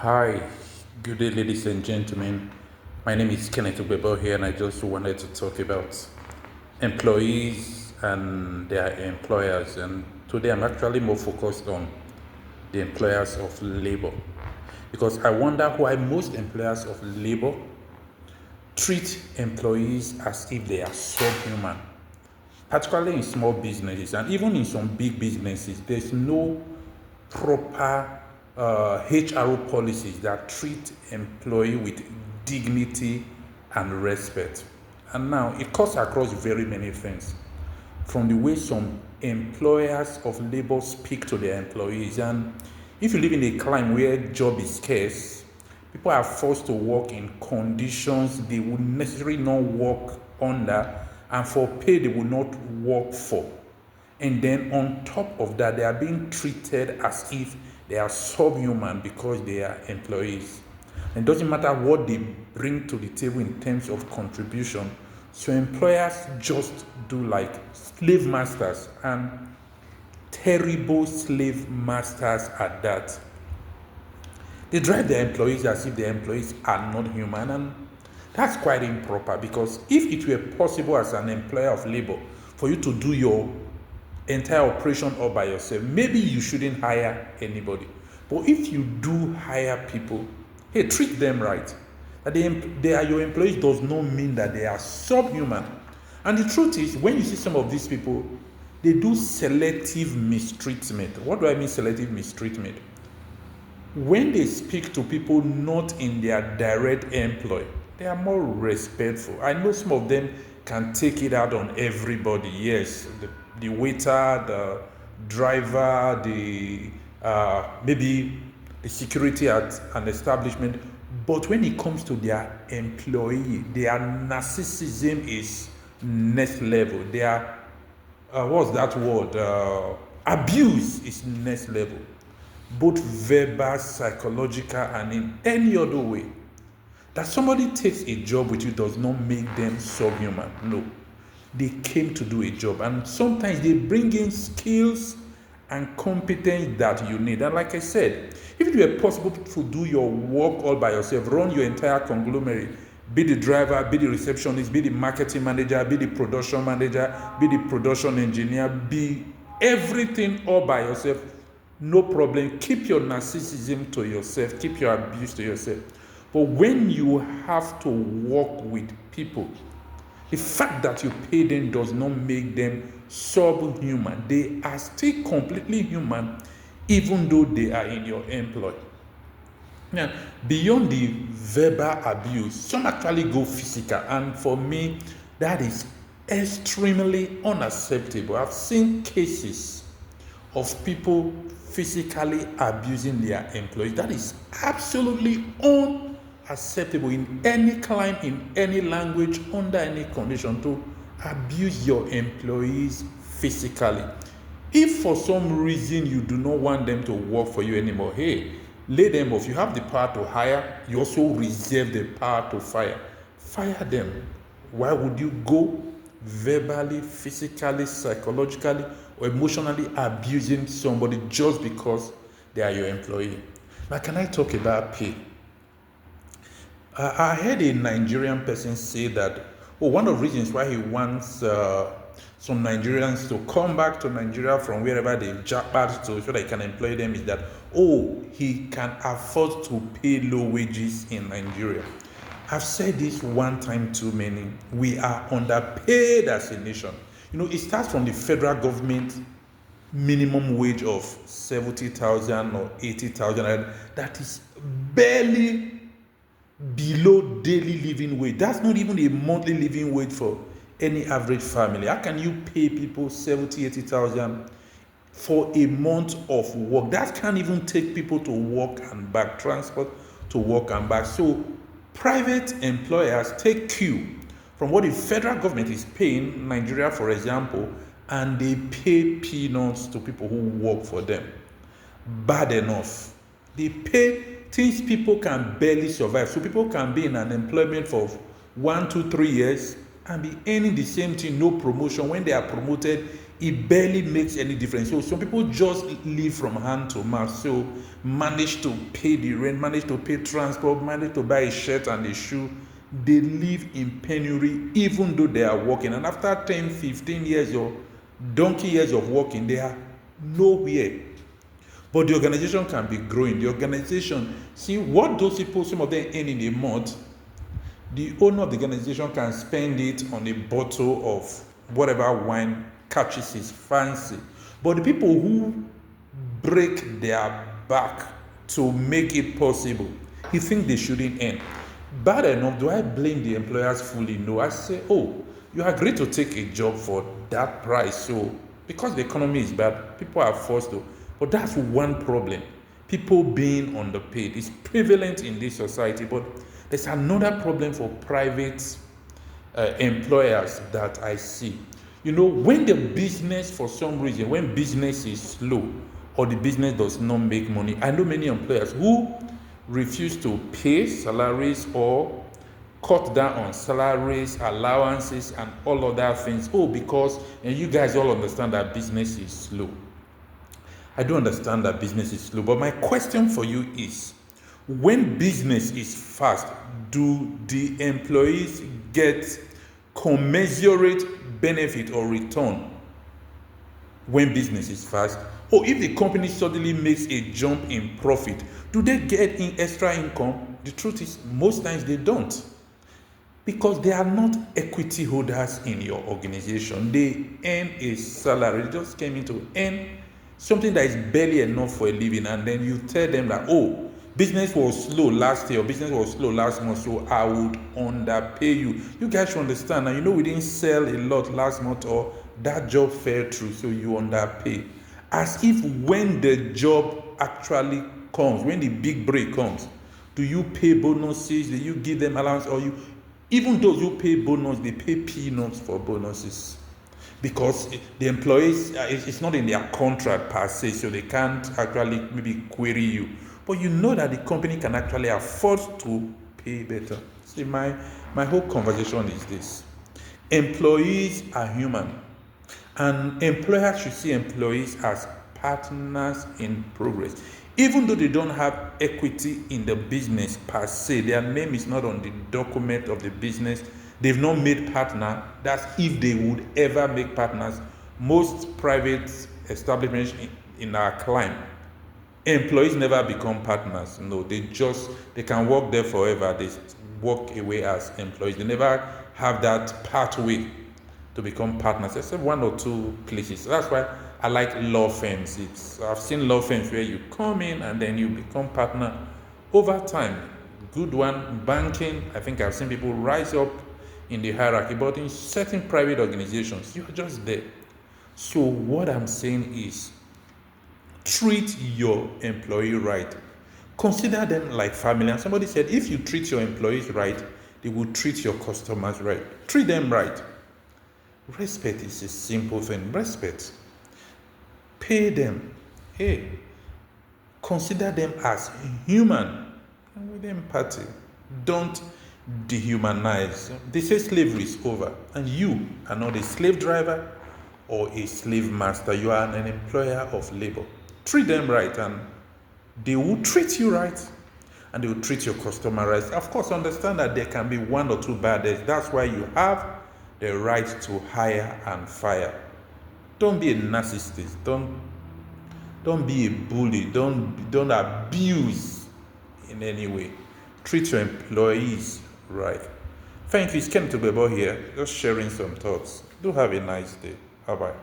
Hi, good day, ladies and gentlemen. My name is Kenneth Ubebo here, and I just wanted to talk about employees and their employers. And today I'm actually more focused on the employers of labor because I wonder why most employers of labor treat employees as if they are subhuman, particularly in small businesses and even in some big businesses. There's no proper HRO policies that treat employee with dignity and respect. And now it cuts across very many things, from the way some employers of labor speak to their employees. And if you live in a climate where job is scarce, people are forced to work in conditions they would necessarily not work under and for pay they would not work for. And then on top of that, they are being treated as if they are subhuman because they are employees. And it doesn't matter what they bring to the table in terms of contribution. So employers just do like slave masters, and terrible slave masters at that. They drive their employees as if their employees are not human, and that's quite improper because if it were possible as an employer of labor for you to do your entire operation all by yourself, maybe you shouldn't hire anybody. But if you do hire people, hey, treat them right. That they are your employees does not mean that they are subhuman. And the truth is, when you see some of these people, they do selective mistreatment. What do I mean selective mistreatment? When they speak to people not in their direct employ, they are more respectful. I know some of them can take it out on everybody. Yes, the waiter, the driver, the maybe the security at an establishment. But when it comes to their employee, their narcissism is next level. Their what's that word? Abuse is next level, both verbal, psychological, and in any other way. That somebody takes a job with you does not make them subhuman. No. They came to do a job, and sometimes they bring in skills and competence that you need. And like I said, if it were possible to do your work all by yourself, run your entire conglomerate, be the driver, be the receptionist, be the marketing manager, be the production manager, be the production engineer, be everything all by yourself, no problem. Keep your narcissism to yourself, keep your abuse to yourself. But when you have to work with people, the fact that you pay them does not make them subhuman. They are still completely human, even though they are in your employ. Now, beyond the verbal abuse, some actually go physical, and for me, that is extremely unacceptable. I've seen cases of people physically abusing their employees. That is absolutely unacceptable in any climate, in any language, under any condition, to abuse your employees physically. If for some reason you do not want them to work for you anymore, hey, lay them off. You have the power to hire, you also reserve the power to fire. Fire them. Why would you go verbally, physically, psychologically, or emotionally abusing somebody just because they are your employee? Now, can I talk about pay? I heard a Nigerian person say that, oh, one of the reasons why he wants some Nigerians to come back to Nigeria from wherever they've jackpot to so that he can employ them is that, oh, he can afford to pay low wages in Nigeria. I've said this one time too many. We are underpaid as a nation. You know, it starts from the federal government minimum wage of 70,000 or 80,000. That is barely below daily living wage. That's not even a monthly living wage for any average family. How can you pay people 70, 80,000 for a month of work? That can't even take people to work and back, transport to work and back. So private employers take cue from what the federal government is paying Nigeria, for example, and they pay peanuts to people who work for them. Bad enough. They pay things people can barely survive. So people can be in an employment for 1, 2, 3 years and be earning the same thing, no promotion. When they are promoted, it barely makes any difference. So some people just live from hand to mouth. So manage to pay the rent, manage to pay transport, manage to buy a shirt and a shoe. They live in penury even though they are working. And after 10, 15 years or donkey years of working, they are nowhere. But the organization can be growing. The organization, see what those people, some of them earn in a month, the owner of the organization can spend it on a bottle of whatever wine catches his fancy. But the people who break their back to make it possible, he thinks they shouldn't earn. Bad enough, do I blame the employers fully? No. I say, oh, you agreed to take a job for that price. So because the economy is bad, people are forced to. But that's one problem. People being underpaid is prevalent in this society. But there's another problem for private employers that I see. When the business, for some reason, when business is slow or the business does not make money, I know many employers who refuse to pay salaries or cut down on salaries, allowances, and all other things. Oh, because, and you guys all understand that business is slow. I do understand that business is slow, but my question for you is, when business is fast, do the employees get commensurate benefit or return when business is fast? Or if the company suddenly makes a jump in profit, do they get in extra income? The truth is, most times they don't. Because they are not equity holders in your organization. They earn a salary. They just came in to earn something that is barely enough for a living. And then you tell them that, oh, business was slow last year, or business was slow last month, so I would underpay you. You guys should understand. And we didn't sell a lot last month, or that job fell through, so you underpay. As if when the job actually comes, when the big break comes, do you pay bonuses? Do you give them allowance? Or even those who pay bonus, they pay peanuts for bonuses. Because the employees, it's not in their contract per se, so they can't actually maybe query you. But you know that the company can actually afford to pay better. See, my whole conversation is this. Employees are human. And employers should see employees as partners in progress. Even though they don't have equity in the business per se, their name is not on the document of the business, they've not made partner. That's if they would ever make partners. Most private establishments in our climate, employees never become partners. No, they can work there forever. They walk away as employees. They never have that pathway to become partners, except one or two places. So that's why I like law firms. I've seen law firms where you come in and then you become partner over time. Good one. Banking, I think I've seen people rise up in the hierarchy, but in certain private organizations, you're just there. So what I'm saying is, treat your employee right. Consider them like family. And somebody said, if you treat your employees right, they will treat your customers right. Treat them right. Respect is a simple thing. Respect. Pay them. Hey, consider them as human and with empathy. Don't dehumanize. They say slavery is over, and you are not a slave driver or a slave master. You are an employer of labor. Treat them right, and they will treat you right, and they will treat your customer right. Of course, understand that there can be one or two bad days. That's why you have the right to hire and fire. Don't be a narcissist. Don't be a bully. Don't abuse in any way. Treat your employees right. Thank you. It's Kenneth Ubebo here, just sharing some thoughts. Do have a nice day. Bye-bye.